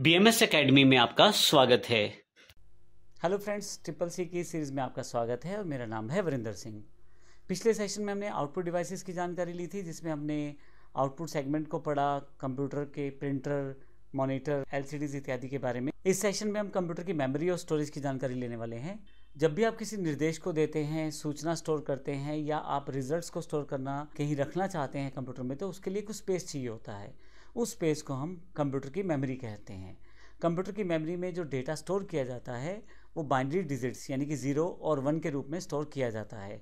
BMS academy में आपका स्वागत है। हेलो फ्रेंड्स, ट्रिपल सी की सीरीज़ में आपका स्वागत है और मेरा नाम है वरिंदर सिंह। पिछले सेशन में हमने आउटपुट डिवाइसेस की जानकारी ली थी, जिसमें हमने आउटपुट सेगमेंट को पढ़ा, कंप्यूटर के प्रिंटर, मॉनिटर, एलसीडीज इत्यादि के बारे में। इस सेशन में हम कंप्यूटर की मेमोरी और स्टोरेज की जानकारी लेने वाले हैं। जब भी आप किसी निर्देश को देते हैं, सूचना स्टोर करते हैं या आप रिजल्ट्स को स्टोर करना कहीं रखना चाहते हैं कंप्यूटर में, तो उसके लिए कुछ स्पेस चाहिए होता है। उस स्पेस को हम कंप्यूटर की मेमोरी कहते हैं। कंप्यूटर की मेमोरी में जो डेटा स्टोर किया जाता है वो बाइनरी डिजिट्स यानी कि 0 और 1 के रूप में स्टोर किया जाता है।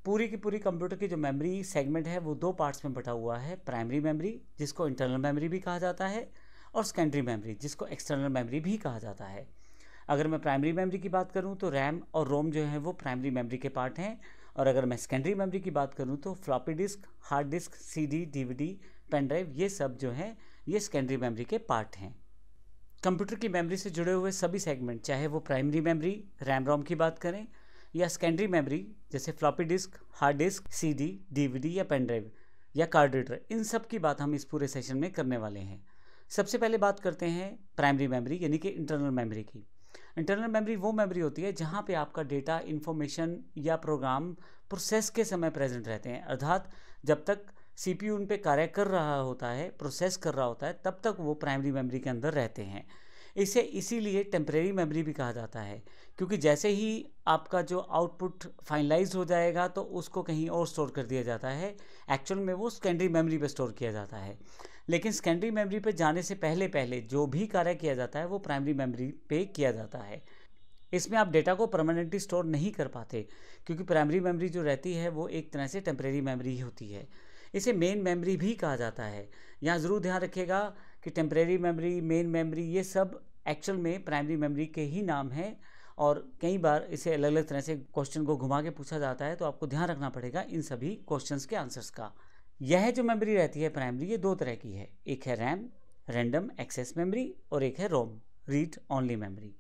पूरी की पूरी कंप्यूटर की जो मेमोरी सेगमेंट है वो दो पार्ट्स में बटा हुआ है। प्राइमरी मेमोरी, जिसको इंटरनल मेमोरी भी कहा जाता है, और सेकेंडरी मेमोरी, जिसको एक्सटर्नल मेमोरी भी कहा जाता है। अगर मैं प्राइमरी मेमोरी की बात करूं तो रैम और रोम जो है वो प्राइमरी मेमोरी के पार्ट हैं, और अगर मैं सेकेंडरी मेमोरी की बात करूं तो floppy disk, hard disk, CD, DVD, pen drive, ये सब जो हैं ये सेकेंडरी मेमोरी के पार्ट हैं। कंप्यूटर की मेमोरी से जुड़े हुए सभी सेगमेंट, चाहे वो प्राइमरी मेमोरी रैम रोम की बात करें या सेकेंडरी मेमोरी जैसे floppy disk, hard disk, CD, DVD या पेन ड्राइव या कार्ड रीडर, इन सब की बात हम इस पूरे सेशन में करने वाले हैं। सबसे पहले बात करते हैं प्राइमरी मेमोरी यानी कि इंटरनल मेमोरी की। इंटरनल मेमोरी वो मेमोरी होती है जहाँ पे आपका डेटा, इन्फॉर्मेशन या प्रोग्राम प्रोसेस के समय प्रेजेंट रहते हैं, अर्थात जब तक सीपीयू उन पे कार्य कर रहा होता है, प्रोसेस कर रहा होता है, तब तक वो प्राइमरी मेमोरी के अंदर रहते हैं। इसे इसीलिए टेम्परेरी मेमोरी भी कहा जाता है, क्योंकि जैसे ही आपका जो आउटपुट फाइनलाइज हो जाएगा तो उसको कहीं और स्टोर कर दिया जाता है। एक्चुअल में वो सेकेंडरी मेमोरी पे स्टोर किया जाता है, लेकिन सेकेंडरी मेमोरी पे जाने से पहले पहले जो भी कार्य किया जाता है वो प्राइमरी मेमोरी पे किया जाता है। इसमें आप डेटा को परमानेंटली स्टोर नहीं कर पाते, क्योंकि प्राइमरी मेमोरी जो रहती है वो एक तरह से टेम्परेरी मेमोरी होती है। इसे मेन मेमोरी भी कहा जाता है। यहाँ ज़रूर ध्यान रखिएगा कि टेम्परेरी मेमोरी, मेन मेमोरी, ये सब एक्चुअल में प्राइमरी मेमोरी के ही नाम हैं, और कई बार इसे अलग अलग तरह से क्वेश्चन को घुमा के पूछा जाता है, तो आपको ध्यान रखना पड़ेगा इन सभी क्वेश्चंस के आंसर्स का। यह जो मेमोरी रहती है प्राइमरी, ये दो तरह की है। एक है रैम, रैंडम एक्सेस मेमोरी, और एक है रोम, रीड ओनली मेमोरी।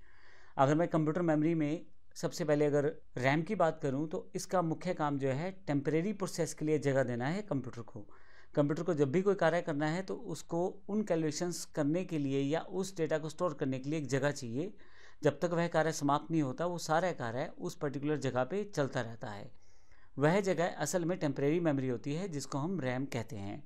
अगर मैं कंप्यूटर मेमोरी में सबसे पहले अगर रैम की बात करूं तो इसका मुख्य काम जो है टेम्परेरी प्रोसेस के लिए जगह देना है कंप्यूटर को। कंप्यूटर को जब भी कोई कार्य करना है तो उसको उन कैलकुलेशंस करने के लिए या उस डेटा को स्टोर करने के लिए एक जगह चाहिए। जब तक वह कार्य समाप्त नहीं होता वो सारा कार्य उस पर्टिकुलर जगह पे चलता रहता है। वह जगह असल में टेम्परेरी मेमोरी होती है, जिसको हम रैम कहते हैं।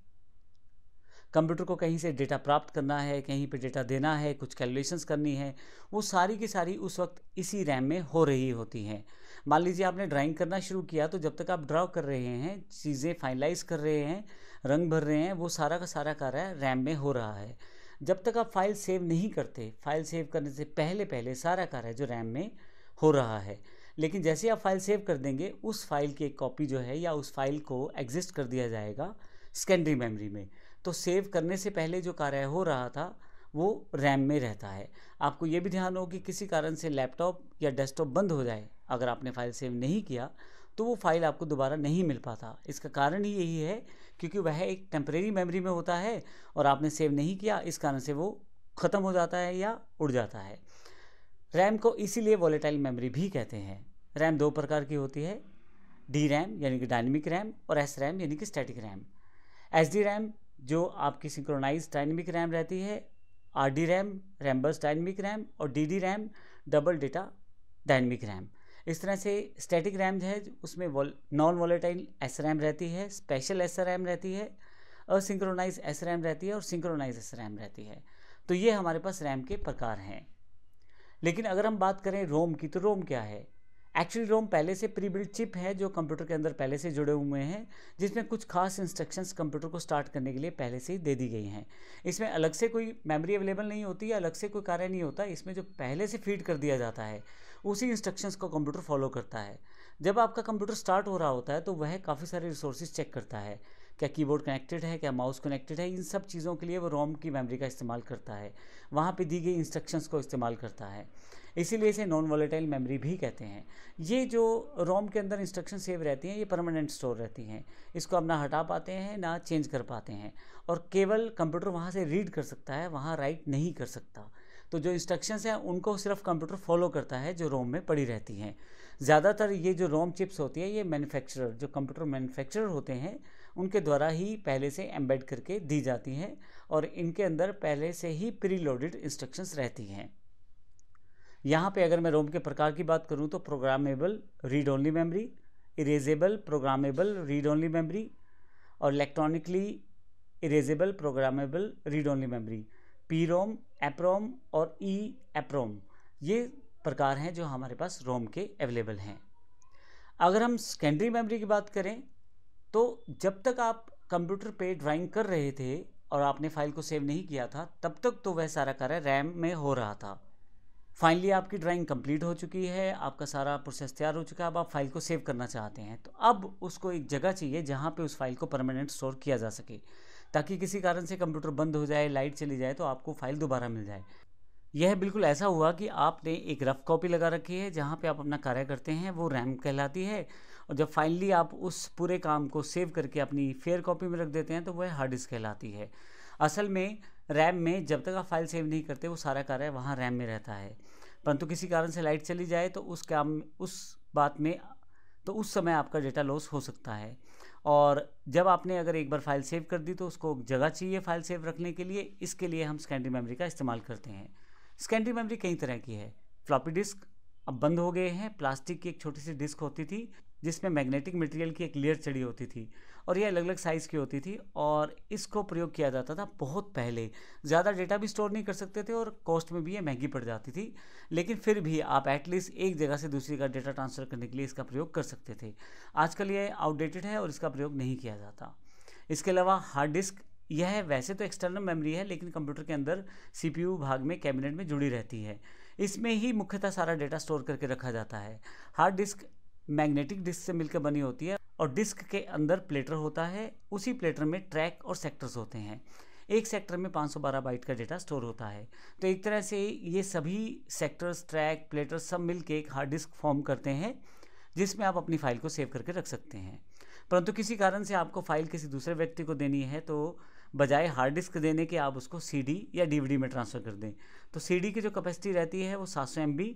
कंप्यूटर को कहीं से डेटा प्राप्त करना है, कहीं पे डेटा देना है, कुछ कैलकुलेशंस करनी है, वो सारी की सारी उस वक्त इसी रैम में हो रही होती हैं। मान लीजिए आपने ड्राइंग करना शुरू किया, तो जब तक आप ड्रॉ कर रहे हैं, चीज़ें फाइनलाइज कर रहे हैं, रंग भर रहे हैं, वो सारा का सारा कार्य रैम में हो रहा है। जब तक आप फाइल सेव नहीं करते, फाइल सेव करने से पहले पहले सारा कार्य जो रैम में हो रहा है। लेकिन जैसे आप फाइल सेव कर देंगे, उस फाइल की एक कॉपी जो है या उस फाइल को एग्जिस्ट कर दिया जाएगा सेकेंडरी मेमोरी में। तो सेव करने से पहले जो कार्य हो रहा था वो रैम में रहता है। आपको ये भी ध्यान हो कि किसी कारण से लैपटॉप या डेस्कटॉप बंद हो जाए, अगर आपने फाइल सेव नहीं किया तो वो फाइल आपको दोबारा नहीं मिल पाता। इसका कारण ही यही है क्योंकि वह एक टेम्परेरी मेमोरी में होता है और आपने सेव नहीं किया, इस कारण से वो ख़त्म हो जाता है या उड़ जाता है। रैम को इसीलिए वॉलेटाइल मेमोरी भी कहते हैं। रैम दो प्रकार की होती है, डी रैम यानी कि डायनेमिक रैम और एस रैम यानी कि static RAM. S D RAM जो आपकी सिंक्रोनाइज डायनेमिक रैम रहती है, R D RAM Rambus dynamic RAM, और D D RAM double data dynamic RAM. इस तरह से स्टैटिक रैम है उसमें नॉन वॉलेटाइल एस रैम रहती है, स्पेशल एस रैम रहती है, असिंक्रोनाइज एस रैम रहती है और सिंक्रोनाइज एस रैम रहती है। तो ये हमारे पास रैम के प्रकार हैं। लेकिन अगर हम बात करें रोम की, तो रोम क्या है? एक्चुअली रोम पहले से प्री बिल्ट चिप है जो कंप्यूटर के अंदर पहले से जुड़े हुए हैं, जिसमें कुछ खास इंस्ट्रक्शंस कंप्यूटर को स्टार्ट करने के लिए पहले से ही दे दी गई हैं। इसमें अलग से कोई मेमोरी अवेलेबल नहीं होती है, अलग से कोई कार्य नहीं होता। इसमें जो पहले से फीड कर दिया जाता है उसी इंस्ट्रक्शंस को कंप्यूटर फॉलो करता है। जब आपका कंप्यूटर स्टार्ट हो रहा होता है तो वह काफ़ी सारे रिसोर्सेज चेक करता है, क्या कीबोर्ड कनेक्टेड है, क्या माउस कनेक्टेड है। इन सब चीज़ों के लिए वो रोम की मेमोरी का इस्तेमाल करता है, वहाँ पे दी गई इंस्ट्रक्शंस को इस्तेमाल करता है। इसीलिए इसे नॉन वॉलेटाइल मेमोरी भी कहते हैं। ये जो रोम के अंदर इंस्ट्रक्शन सेव रहती हैं ये परमानेंट स्टोर रहती हैं, इसको आप ना हटा पाते हैं ना चेंज कर पाते हैं, और केवल कंप्यूटर वहाँ से रीड कर सकता है, वहाँ राइट नहीं कर सकता। तो जो इंस्ट्रक्शंस हैं उनको सिर्फ कंप्यूटर फॉलो करता है जो रोम में पड़ी रहती हैं। ज़्यादातर ये जो रोम चिप्स होती है ये मैन्युफैक्चरर, जो कंप्यूटर मैन्युफैक्चरर होते हैं, उनके द्वारा ही पहले से एम्बेड करके दी जाती हैं और इनके अंदर पहले से ही प्री लोडेड इंस्ट्रक्शंस रहती हैं। यहाँ पे अगर मैं रोम के प्रकार की बात करूँ तो programmable read only memory, erasable programmable read only memory और electronically erasable programmable read only memory, P ROM, EPROM और ई एप्रोम, ये प्रकार हैं जो हमारे पास रोम के अवेलेबल हैं। अगर हम सेकेंडरी मेमोरी की बात करें तो जब तक आप कंप्यूटर पे ड्राइंग कर रहे थे और आपने फाइल को सेव नहीं किया था तब तक तो वह सारा कार्य रैम में हो रहा था। फाइनली आपकी ड्राइंग कंप्लीट हो चुकी है, आपका सारा प्रोसेस तैयार हो चुका है, अब आप फाइल को सेव करना चाहते हैं तो अब उसको एक जगह चाहिए जहाँ पे उस फाइल को परमानेंट स्टोर किया जा सके, ताकि किसी कारण से कंप्यूटर बंद हो जाए, लाइट चली जाए तो आपको फाइल दोबारा मिल जाए। यह बिल्कुल ऐसा हुआ कि आपने एक रफ कॉपी लगा रखी है जहाँ पे आप अपना कार्य करते हैं, वो रैम कहलाती है, और जब फाइनली आप उस पूरे काम को सेव करके अपनी फेयर कॉपी में रख देते हैं तो वह हार्ड डिस्क कहलाती है। असल में रैम में जब तक आप फाइल सेव नहीं करते वो सारा कार्य वहाँ रैम में रहता है, परंतु किसी कारण से लाइट चली जाए तो उस समय आपका डेटा लॉस हो सकता है। और जब आपने अगर एक बार फाइल सेव कर दी तो उसको जगह चाहिए फाइल सेव रखने के लिए, इसके लिए हम सेकेंडरी मेमोरी का इस्तेमाल करते हैं। सेकेंडरी मेमोरी कई तरह की है। फ्लॉपी डिस्क अब बंद हो गए हैं। प्लास्टिक की एक छोटी सी डिस्क होती थी जिसमें मैग्नेटिक मटेरियल की एक लेयर चढ़ी होती थी और ये अलग अलग साइज़ की होती थी और इसको प्रयोग किया जाता था बहुत पहले। ज़्यादा डेटा भी स्टोर नहीं कर सकते थे और कॉस्ट में भी ये महंगी पड़ जाती थी, लेकिन फिर भी आप एटलीस्ट एक जगह से दूसरी का डेटा ट्रांसफ़र करने के लिए इसका प्रयोग कर सकते थे। आजकल ये आउटडेटेड है और इसका प्रयोग नहीं किया जाता। इसके अलावा हार्ड डिस्क, यह वैसे तो एक्सटर्नल मेमोरी है लेकिन कंप्यूटर के अंदर CPU भाग में कैबिनेट में जुड़ी रहती है। इसमें ही मुख्यतः सारा डेटा स्टोर करके रखा जाता है। हार्ड डिस्क मैग्नेटिक डिस्क से मिलकर बनी होती है और डिस्क के अंदर प्लेटर होता है, उसी प्लेटर में ट्रैक और सेक्टर्स होते हैं। एक सेक्टर में 512 बाइट का डेटा स्टोर होता है। तो एक तरह से ये सभी सेक्टर्स, ट्रैक, प्लेटर सब मिलके एक हार्ड डिस्क फॉर्म करते हैं जिसमें आप अपनी फाइल को सेव करके रख सकते हैं। परंतु किसी कारण से आपको फाइल किसी दूसरे व्यक्ति को देनी है तो बजाय हार्ड डिस्क देने के आप उसको CD या DVD में ट्रांसफ़र कर दें। तो CD की जो कैपेसिटी रहती है वो 700 MB।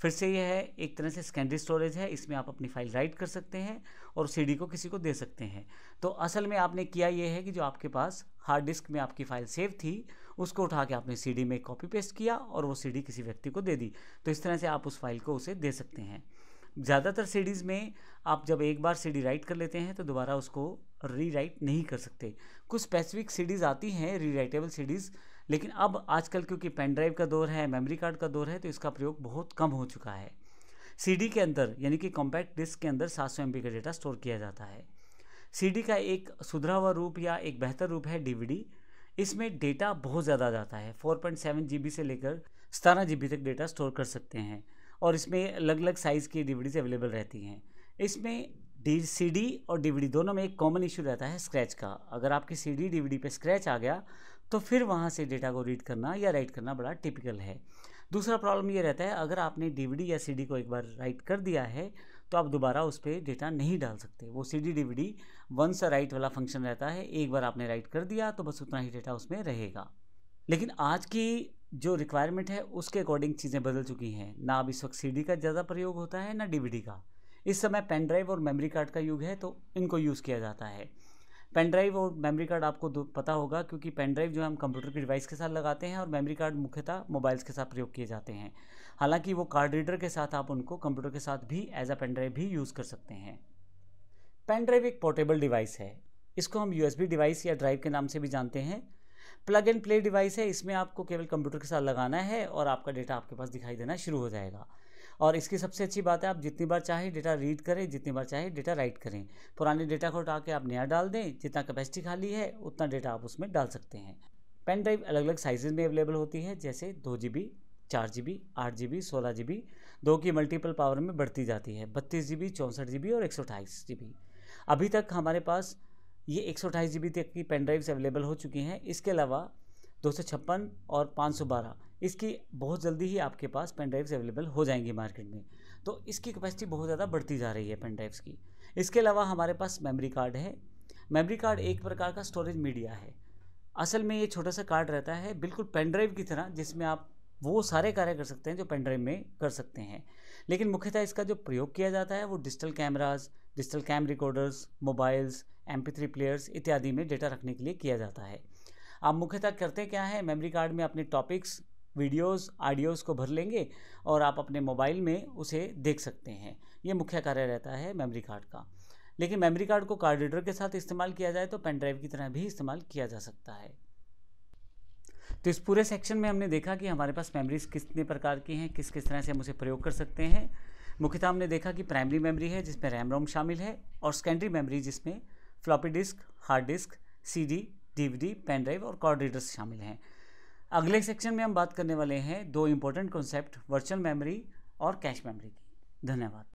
फिर से यह है एक तरह से सेकेंडरी स्टोरेज है, इसमें आप अपनी फाइल राइट कर सकते हैं और CD को किसी को दे सकते हैं। तो असल में आपने किया ये है कि जो आपके पास हार्ड डिस्क में आपकी फ़ाइल सेव थी उसको उठा के आपने CD में कॉपी पेस्ट किया और वो CD किसी व्यक्ति को दे दी। तो इस तरह से आप उस फाइल को उसे दे सकते हैं। ज़्यादातर CDs में आप जब एक बार CD राइट कर लेते हैं तो दोबारा उसको री राइट नहीं कर सकते। कुछ स्पेसिफिक CDs आती हैं री राइटेबल CDs, लेकिन अब आजकल क्योंकि पेन ड्राइव का दौर है, मेमोरी कार्ड का दौर है, तो इसका प्रयोग बहुत कम हो चुका है। CD के अंदर यानी कि कॉम्पैक्ट डिस्क के अंदर 700 MB का डेटा स्टोर किया जाता है। CD का एक सुधरा हुआ रूप या एक बेहतर रूप है DVD। इसमें डेटा बहुत ज़्यादा जाता है, 4.7 GB से लेकर 17 GB तक डेटा स्टोर कर सकते हैं और इसमें अलग अलग साइज़ की DVDs अवेलेबल रहती हैं। इसमें CD और DVD दोनों में एक कॉमन इशू रहता है स्क्रैच का। अगर आपकी CD DVD पे स्क्रैच आ गया तो फिर वहाँ से डेटा को रीड करना या राइट करना बड़ा टिपिकल है। दूसरा प्रॉब्लम ये रहता है, अगर आपने DVD या CD को एक बार राइट कर दिया है तो आप दोबारा उस पर डेटा नहीं डाल सकते। वो CD DVD वंस राइट वाला फंक्शन रहता है, एक बार आपने राइट कर दिया तो बस उतना ही डेटा उसमें रहेगा। लेकिन आज की जो रिक्वायरमेंट है उसके अकॉर्डिंग चीज़ें बदल चुकी हैं। ना अब इस वक्त CD का ज़्यादा प्रयोग होता है ना DVD का। इस समय पेन ड्राइव और मेमोरी कार्ड का युग है तो इनको यूज़ किया जाता है। पेन ड्राइव और मेमोरी कार्ड आपको पता होगा क्योंकि पेन ड्राइव जो है हम कंप्यूटर के डिवाइस के साथ लगाते हैं और मेमोरी कार्ड मुख्यतः मोबाइल्स के साथ प्रयोग किए जाते हैं। हालांकि वो कार्ड रीडर के साथ आप उनको कंप्यूटर के साथ भी एज अ पेन ड्राइव भी यूज़ कर सकते हैं। पेन ड्राइव एक पोर्टेबल डिवाइस है। इसको हम USB डिवाइस या ड्राइव के नाम से भी जानते हैं। प्लग एंड प्ले डिवाइस है। इसमें आपको केवल कंप्यूटर के साथ लगाना है और आपका डेटा आपके पास दिखाई देना शुरू हो जाएगा। और इसकी सबसे अच्छी बात है आप जितनी बार चाहे डेटा रीड करें, जितनी बार चाहे डेटा राइट करें। पुराने डेटा को उठा के आप नया डाल दें, जितना कैपेसिटी खाली है उतना डेटा आप उसमें डाल सकते हैं। पेन ड्राइव अलग अलग साइजेज़ में अवेलेबल होती है, जैसे 2 GB, 4 GB, 8 GB, 16 GB। 2 की मल्टीपल पावर में बढ़ती जाती है, 32 GB, 64 GB और 128 GB। अभी तक हमारे पास ये 128 GB तक की पेन ड्राइव्स अवेलेबल हो चुकी हैं। इसके अलावा 256 और 512 इसकी बहुत जल्दी ही आपके पास पेन ड्राइव्स अवेलेबल हो जाएंगी मार्केट में। तो इसकी कैपेसिटी बहुत ज़्यादा बढ़ती जा रही है पेन ड्राइव्स की। इसके अलावा हमारे पास मेमोरी कार्ड है। मेमोरी कार्ड एक प्रकार का स्टोरेज मीडिया है। असल में ये छोटा सा कार्ड रहता है बिल्कुल पेन ड्राइव की तरह, जिसमें आप वो सारे कार्य कर सकते हैं जो पेन ड्राइव में कर सकते हैं। लेकिन मुख्यतः इसका जो प्रयोग किया जाता है वो digital cameras, digital cam recorders, mobiles, MP3 players इत्यादि में डेटा रखने के लिए किया जाता है। आप मुख्यतः करते क्या है, मेमोरी कार्ड में अपने टॉपिक्स, वीडियोस, ऑडियोज़ को भर लेंगे और आप अपने मोबाइल में उसे देख सकते हैं। ये मुख्य कार्य रहता है मेमोरी कार्ड का। लेकिन मेमोरी कार्ड को कार्ड रीडर के साथ इस्तेमाल किया जाए तो पेन ड्राइव की तरह भी इस्तेमाल किया जा सकता है। तो इस पूरे सेक्शन में हमने देखा कि हमारे पास मेमोरीज कितने प्रकार की हैं, किस किस तरह से हम उसे प्रयोग कर सकते हैं। मुख्यतः हमने देखा कि प्राइमरी मेमोरी है जिसमें रैम रोम शामिल है, और सेकेंडरी मेमोरी जिसमें floppy disk, hard disk, CD, DVD, pen drive और कार्ड रीडर्स शामिल हैं। अगले सेक्शन में हम बात करने वाले हैं दो इंपॉर्टेंट कॉन्सेप्ट, वर्चुअल मेमोरी और कैश मेमोरी की। धन्यवाद।